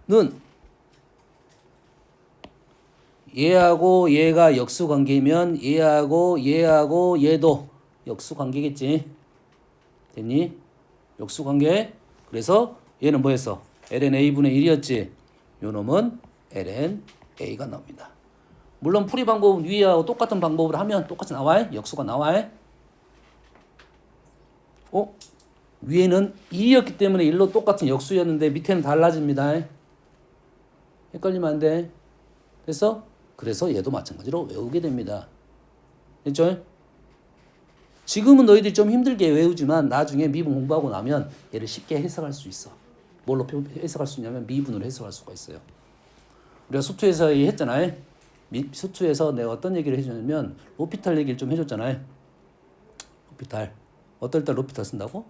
는 얘하고 얘가 역수관계면 얘하고 얘도 역수관계겠지. 됐니? 역수관계. 그래서 얘는 뭐였어? ln a분의 1이었지. 요놈은 ln a가 나옵니다. 물론 풀이 방법은 위하고 똑같은 방법으로 하면 똑같이 나와요. 역수가 나와요. 위에는 1이었기 때문에 1로 똑같은 역수였는데 밑에는 달라집니다. 헷갈리면 안 돼. 됐어? 그래서 얘도 마찬가지로 외우게 됩니다. 됐죠? 지금은 너희들이 좀 힘들게 외우지만 나중에 미분 공부하고 나면 얘를 쉽게 해석할 수 있어. 뭘로 해석할 수 있냐면 미분으로 해석할 수가 있어요. 우리가 수투에서 했잖아요. 수투에서 내가 어떤 얘기를 해주냐면 로피탈 얘기를 좀 해줬잖아요. 로피탈. 어떨 때 로피탈 쓴다고?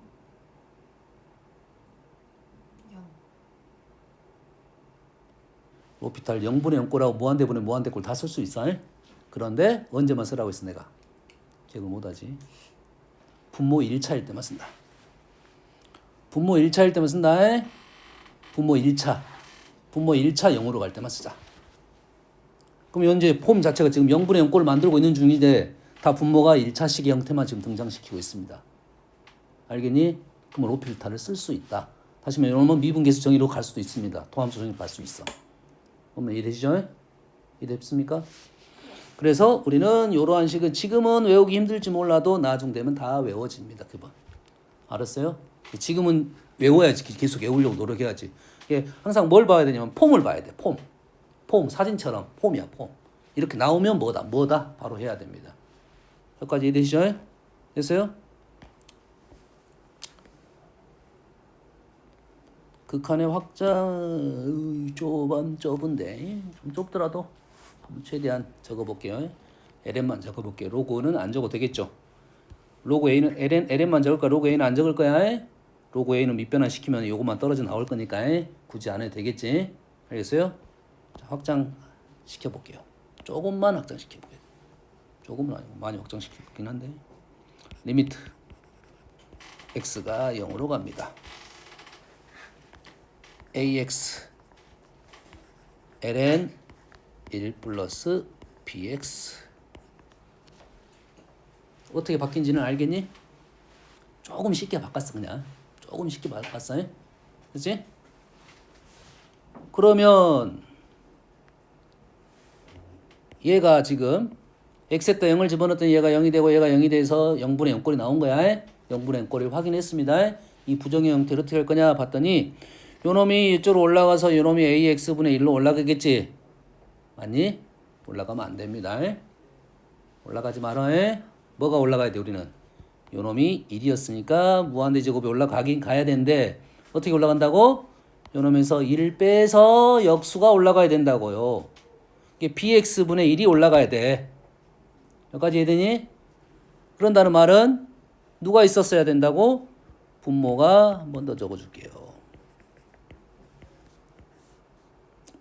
로피탈 0분의 0꼴하고 무한대분의 무한대꼴 다 쓸 수 있어. 그런데 언제만 쓰라고 했어 내가? 기억을 못하지. 분모 1차일 때만 쓴다. 분모 1차일 때만 쓴다. 분모 1차 0으로 갈 때만 쓰자. 그럼 현재 폼 자체가 지금 0분의 0꼴을 만들고 있는 중인데 다 분모가 1차 식의 형태만 지금 등장시키고 있습니다. 알겠니? 그러면 로필타를 쓸 수 있다. 다시 말하면 미분계수 정의로 갈 수도 있습니다. 통함수 정의로 갈 수 있어. 그러면 이해되시죠? 이해됐습니까? 그래서 우리는 이러한 식은 지금은 외우기 힘들지 몰라도 나중 되면 다 외워집니다. 그번. 알았어요? 지금은 외워야지. 계속 외우려고 노력해야지. 이게 항상 뭘 봐야 되냐면 폼을 봐야 돼. 폼. 폼. 사진처럼 폼이야. 폼. 이렇게 나오면 뭐다. 뭐다. 바로 해야 됩니다. 여기까지 이해되시죠? 됐어요? 극한의 확장 좁은데 좀 좁더라도 한번 최대한 적어볼게요. ln만 적어볼게요. 로그는 안 적어도 되겠죠. 로그 a는 ln만 적을 거야. 로그 a는 안 적을 거야. 로그 a는 밑변환 시키면 이것만 떨어져 나올 거니까 굳이 안 해도 되겠지. 알겠어요? 자, 확장 시켜볼게요. 조금만 확장시켜볼게요. 조금은 아니고 많이 확장시키긴 한데 리미트 x가 0으로 갑니다. ax ln 1 플러스 bx 어떻게 바뀐지는 알겠니? 조금 쉽게 바꿨어. 그냥 조금 쉽게 바꿨어. 그렇지? 그러면 얘가 지금 x에다 0을 집어넣었더니 얘가 0이 되고 얘가 0이 돼서 0분의 0꼴이 나온 거야. 0분의 0꼴을 확인했습니다. 이 부정의 형태를 어떻게 할 거냐 봤더니 요놈이 이쪽으로 올라가서 요놈이 ax분의 1로 올라가겠지. 맞니? 올라가면 안 됩니다. 올라가지 말아. 뭐가 올라가야 돼 우리는? 요놈이 1이었으니까 무한대 제곱이 올라가긴 가야 되는데 어떻게 올라간다고? 요놈에서 1을 빼서 역수가 올라가야 된다고요. 이게 bx분의 1이 올라가야 돼. 여기까지 이해되니? 그런다는 말은 누가 있었어야 된다고? 분모가 한 번 더 적어줄게요.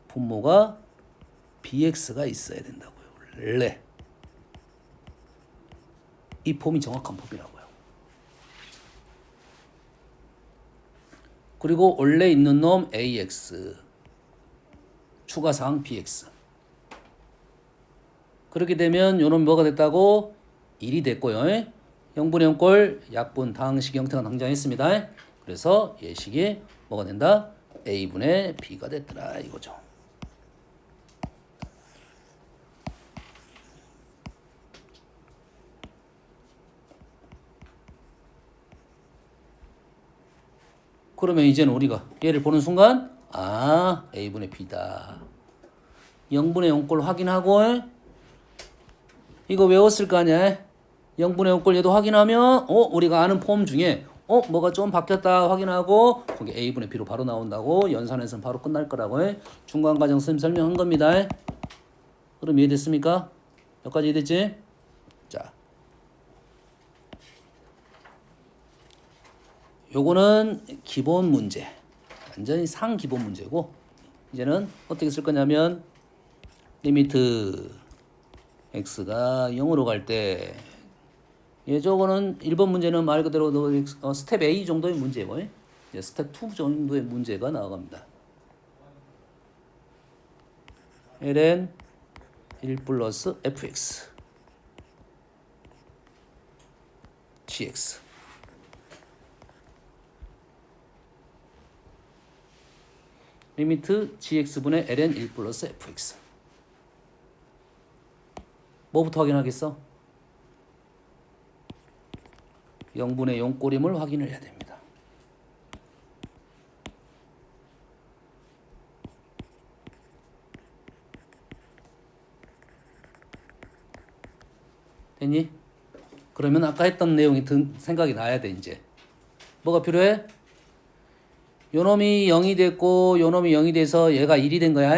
분모가 bx가 있어야 된다고요. 원래 이 폼이 정확한 폼이라고요. 그리고 원래 있는 놈 ax 추가사항 bx 그렇게 되면 요놈 뭐가 됐다고? 1이 됐고요. 0분의 0꼴 약분 다항식 형태가 등장했습니다. 그래서 예식이 뭐가 된다? a분의 b가 됐더라 이거죠. 그러면 이제는 우리가 얘를 보는 순간 a분의 b다. 0분의 0꼴 확인하고 이거 외웠을 거 아니야. 0분의 0꼴 얘도 확인하면 우리가 아는 폼 중에 뭐가 좀 바뀌었다 확인하고 거기 a분의 b로 바로 나온다고. 연산에서는 바로 끝날 거라고 중간 과정 선생님 설명한 겁니다. 그럼 이해됐습니까? 여기까지 이해됐지? 자, 요거는 기본 문제. 완전히 상기본 문제고 이제는 어떻게 쓸 거냐면 리미트 x가 0으로 갈 때 저거는 1번 문제는 말 그대로 스텝 A 정도의 문제고 이제 스텝 2 정도의 문제가 나아갑니다. ln 1 플러스 fx gx 리미트 gx분의 ln 1 플러스 fx 뭐부터 확인하겠어? 0분의 0꼴임을 확인을 해야 됩니다. 됐니? 그러면 아까 했던 내용이 생각이 나야 돼 이제. 뭐가 필요해? 요놈이 0이 됐고 요놈이 0이 돼서 얘가 1이 된 거야.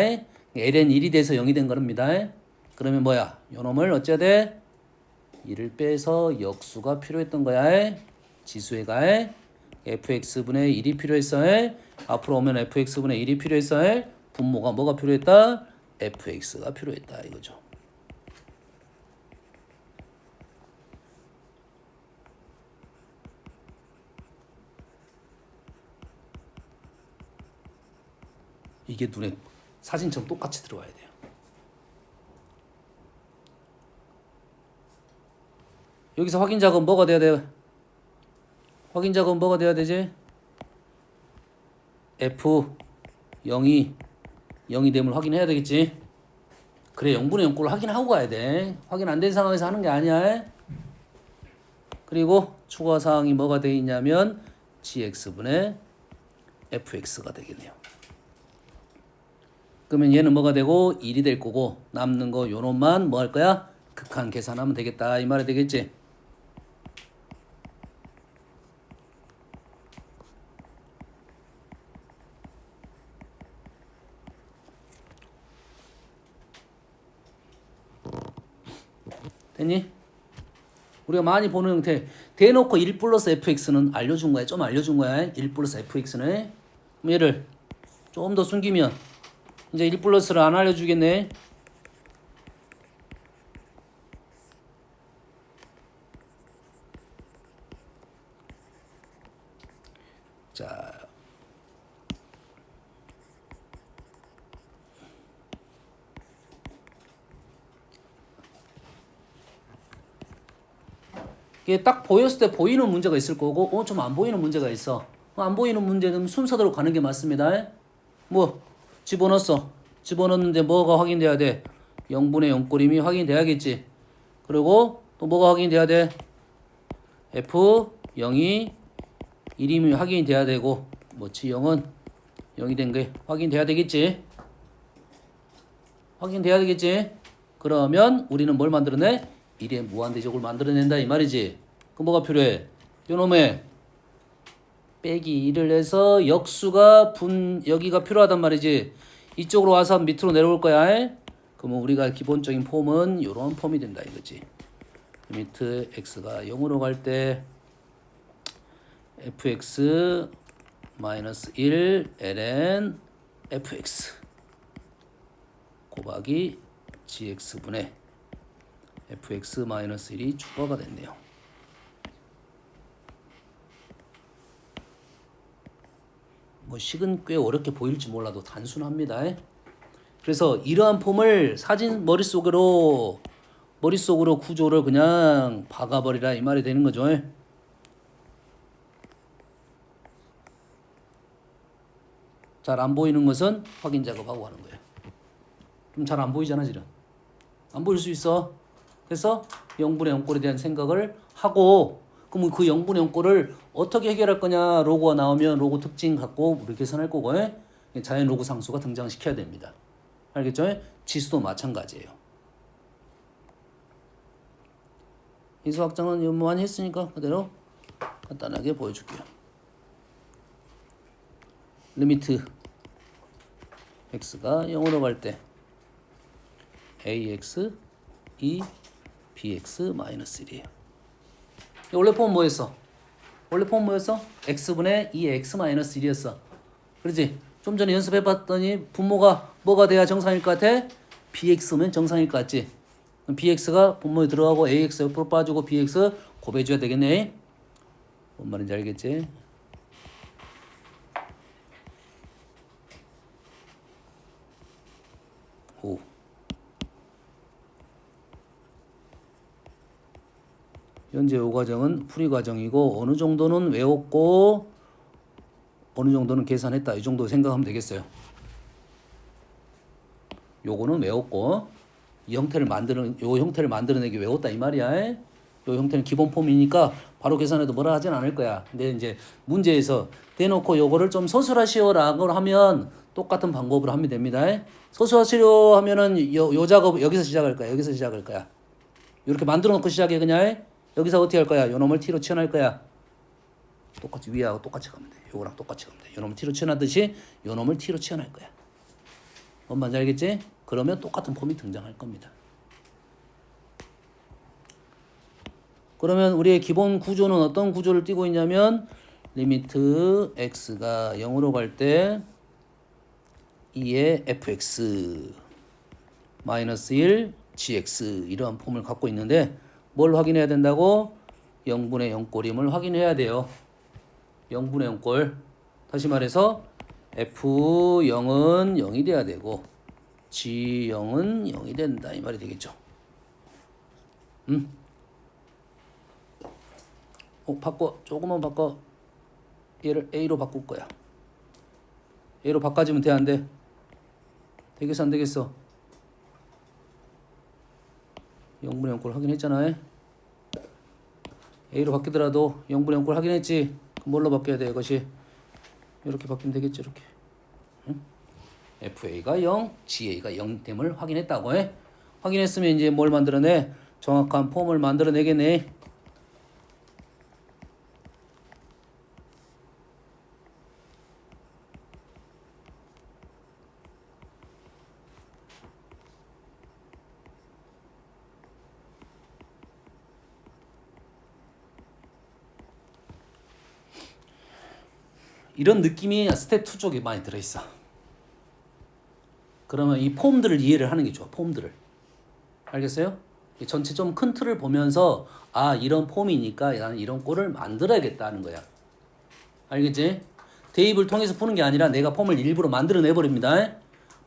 ln 1이 돼서 0이 된 겁니다. 그러면 뭐야? 요놈을 어째야 돼? 1을 빼서 역수가 필요했던 거야. 지수애가 fx분의 1이 필요했어. 앞으로 오면 fx분의 1이 필요했어. 분모가 뭐가 필요했다? fx가 필요했다 이거죠. 이게 눈에 사진처럼 똑같이 들어와야 돼요. 여기서 확인 작업 뭐가 돼야 돼? 확인 작업 뭐가 돼야 되지? F 0이 됨을 확인해야 되겠지. 그래 0분의 0꼴을 확인하고 가야 돼. 확인 안 된 상황에서 하는 게 아니야. 그리고 추가 사항이 뭐가 돼 있냐면 gx분의 fx가 되겠네요. 그러면 얘는 뭐가 되고 1이 될 거고 남는 거 요놈만 뭐 할 거야? 극한 계산하면 되겠다 이 말이 되겠지. 됐니? 우리가 많이 보는 형태 대놓고 1 플러스 fx는 알려준 거야. 좀 알려준 거야. 1 플러스 fx는. 그럼 얘를 좀 더 숨기면 이제 1 플러스를 안 알려주겠네. 자, 이게 딱 보였을 때 보이는 문제가 있을 거고, 좀 안 보이는 문제가 있어. 안 보이는 문제는 순서대로 가는 게 맞습니다. 뭐 집어넣었어. 집어넣는데 뭐가 확인돼야 돼? 0분의 0꼴임이 확인돼야겠지. 그리고 또 뭐가 확인돼야 돼? f 0이 1임이 확인돼야 되고, 뭐 g0은 0이 된 게 확인돼야 되겠지. 확인돼야 되겠지. 그러면 우리는 뭘 만들어내? 1의 무한대적을 만들어낸다 이 말이지. 그럼 뭐가 필요해? 요놈의 빼기 1을 해서 역수가 여기가 필요하단 말이지. 이쪽으로 와서 밑으로 내려올 거야. 그러면 우리가 기본적인 폼은 이런 폼이 된다 이거지. 리미트 x가 0으로 갈 때 fx 마이너스 1 ln fx 곱하기 gx분의 fx 마이너스 1이 추가가 됐네요. 뭐 식은 꽤 어렵게 보일지 몰라도 단순합니다. 그래서 이러한 폼을 사진 머릿속으로 구조를 그냥 박아버리라 이 말이 되는 거죠. 잘 안 보이는 것은 확인 작업하고 하는 거예요. 좀 잘 안 보이잖아 지금. 안 보일 수 있어. 그래서 0분의 0꼴에 대한 생각을 하고, 그럼 그 0분의 0꼴을 어떻게 해결할 거냐. 로그가 나오면 로그 특징 갖고 우리 계산할 거고, 자연 로그 상수가 등장시켜야 됩니다. 알겠죠? 지수도 마찬가지예요. 이수 확장은 많이 했으니까 그대로 간단하게 보여줄게요. 리미트 x가 0으로 갈 때 ax 2 bx 마이너스 1이에요. 원래 폼 뭐였어? x분의 2x 마이너스 1이었어. 그렇지? 좀 전에 연습해봤더니 분모가 뭐가 돼야 정상일 것 같아? bx면 정상일 것 같지? 그럼 bx가 분모에 들어가고 ax 옆으로 빠지고 bx 곱해줘야 되겠네. 뭔 말인지 알겠지? 오. 현재 이 과정은 풀이 과정이고 어느 정도는 외웠고 어느 정도는 계산했다 이 정도 생각하면 되겠어요. 요거는 외웠고 요 형태를 만들어내기 외웠다 이 말이야. 요 형태는 기본 폼이니까 바로 계산해도 뭐라 하진 않을 거야. 근데 이제 문제에서 대놓고 요거를 좀 서술하시오라고 하면 똑같은 방법으로 하면 됩니다. 서술하시려 하면은 요 작업 여기서 시작할 거야. 이렇게 만들어 놓고 시작해 그냥. 여기서 어떻게 할 거야? 요 놈을 t로 치환할 거야. 똑같이 위하고 똑같이 가면 돼. 요거랑 똑같이 가면 돼. 요 놈을 t로 치환하듯이 요 놈을 t로 치환할 거야. 뭔 말인지 알겠지? 그러면 똑같은 폼이 등장할 겁니다. 그러면 우리의 기본 구조는 어떤 구조를 띄고 있냐면 리미트 x가 0으로 갈 때 2의 fx 마이너스 1 gx 이러한 폼을 갖고 있는데 뭘 확인해야 된다고? 0분의 0꼴임을 확인해야 돼요. 0분의 0꼴. 다시 말해서 f0은 0이 돼야 되고 g0은 0이 된다 이 말이 되겠죠. 바꿔. 조금만 바꿔. 얘를 A로 바꿀 거야. A로 바꿔주면 돼, 안 돼? 되겠어, 안 되겠어? 0분의 0꼴 확인했잖아. A로 바뀌더라도 0분의 0꼴 확인했지? 그럼 뭘로 바뀌어야 돼, 이것이? 이렇게 바뀌면 되겠지, 이렇게. 응? FA가 0, GA가 0됨을 확인했다고 해. 확인했으면 이제 뭘 만들어내? 정확한 폼을 만들어내겠네. 이런 느낌이 스텝 2 쪽에 많이 들어있어. 그러면 이 폼들을 이해를 하는 게 좋아. 폼들을. 알겠어요? 전체 좀 큰 틀을 보면서 아 이런 폼이니까 나는 이런 꼴을 만들어야겠다는 거야. 알겠지? 대입을 통해서 푸는 게 아니라 내가 폼을 일부러 만들어내버립니다.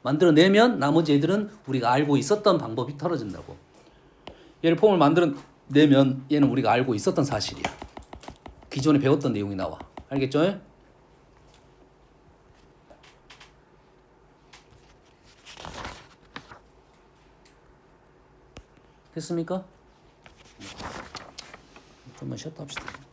만들어내면 나머지 애들은 우리가 알고 있었던 방법이 털어진다고. 얘를 폼을 만들어내면 얘는 우리가 알고 있었던 사실이야. 기존에 배웠던 내용이 나와. 알겠죠? 됐습니까? 좀만 쉬었다 합시다.